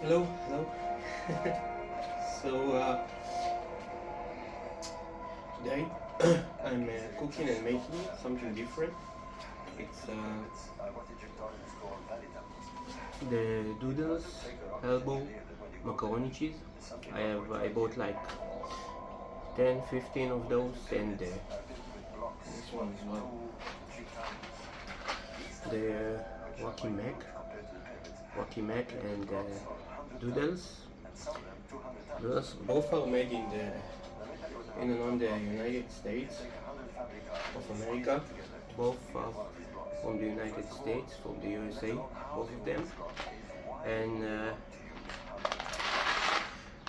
Hello, hello. so today I'm cooking and making something different. It's the doodles elbow macaroni cheese. I bought like 10, 15 of those, and this one as well. The wacky mac and doodles. Doodles both are made in and on the United States of America. Both are from the United States, from the USA, both of them. And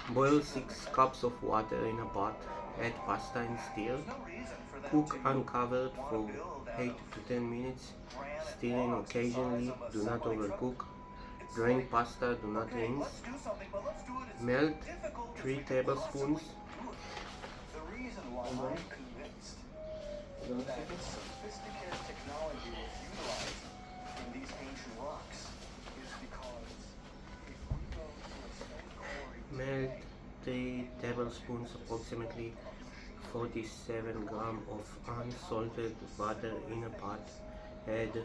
boil 6 cups of water in a pot. Add pasta and stir. Cook uncovered for 8 to 10 minutes, stirring occasionally. Do not overcook. Drain pasta, do not rinse. Melt 3 tablespoons. Hold on. Hold on a second. Sophisticated technology was utilized in these ancient rocks is because if we go to a stone quarry, melt 3 tablespoons, approximately 47 grams of unsalted butter in a pot. Add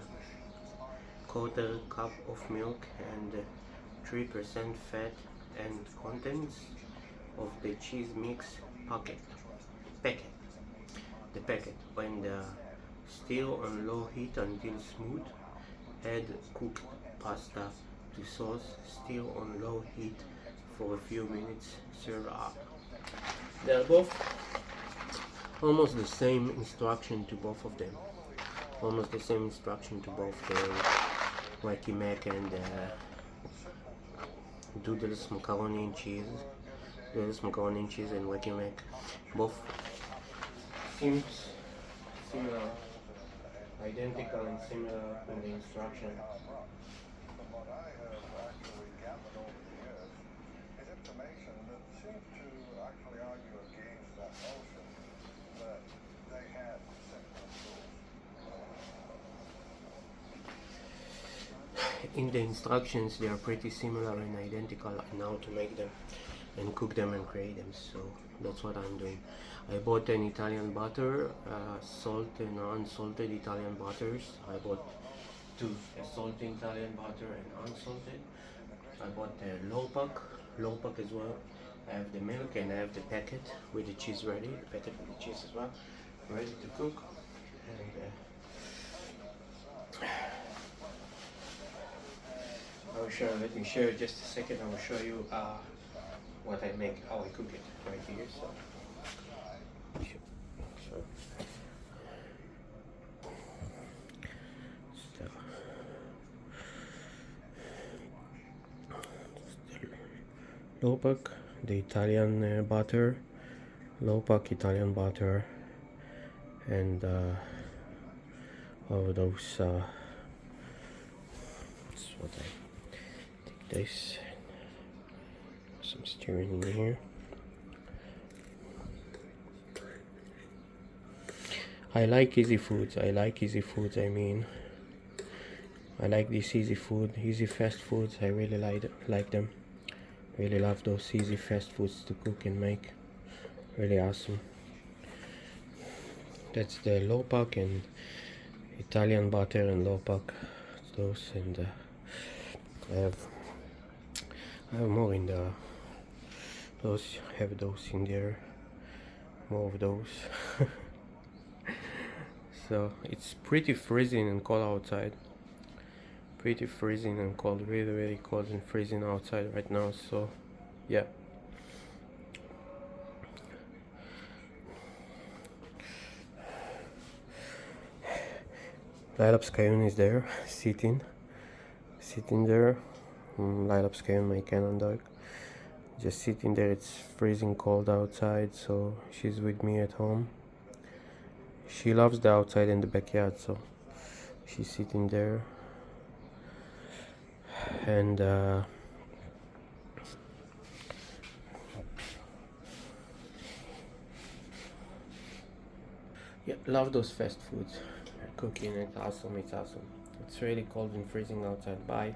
quarter cup of milk and 3% fat and contents of the cheese mix packet. The packet. When the stir on low heat until smooth. Add cooked pasta to sauce. Stir on low heat for a few minutes. Serve up. They're both almost the same instruction to both of them. Almost the same instruction to both the wacky mac and doodles macaroni and cheese. Doodles macaroni and cheese and wacky mac. Both seems similar, identical and similar in the instruction. From what I have actually gathered over the years is information that seems to actually argue against that notion that they had separate rules. In the instructions, they are pretty similar and identical on how to make them and cook them and create them. So that's what I'm doing. I bought an Italian butter, salt and unsalted Italian butters. I bought two, a salted Italian butter and unsalted. I bought a low pack as well. I have the milk and I have the packet with the cheese ready, the packet with the cheese as well, ready to cook. And I will show. Let me share just a second. I will show you what I make, how I cook it right here. So low pack, the Italian butter, low pack Italian butter, and all those. That's what I take this. Some stirring in here. I like easy foods. I mean, I like this easy fast foods. I really like them. Really love those easy fast foods to cook and make. Really awesome. That's the low pack and Italian butter and low pack. Those, and I have more in the. Those have those in there. More of those. So it's pretty freezing and cold outside. Pretty freezing and cold, really cold and freezing outside right now. So yeah. Lila Skyun is there, sitting there. Lila Skyun, my Canon dog, just sitting there. It's freezing cold outside, so she's with me at home. She loves the outside and the backyard, so she's sitting there. And yeah, love those fast foods. Cooking, it's awesome. It's really cold and freezing outside. Bye.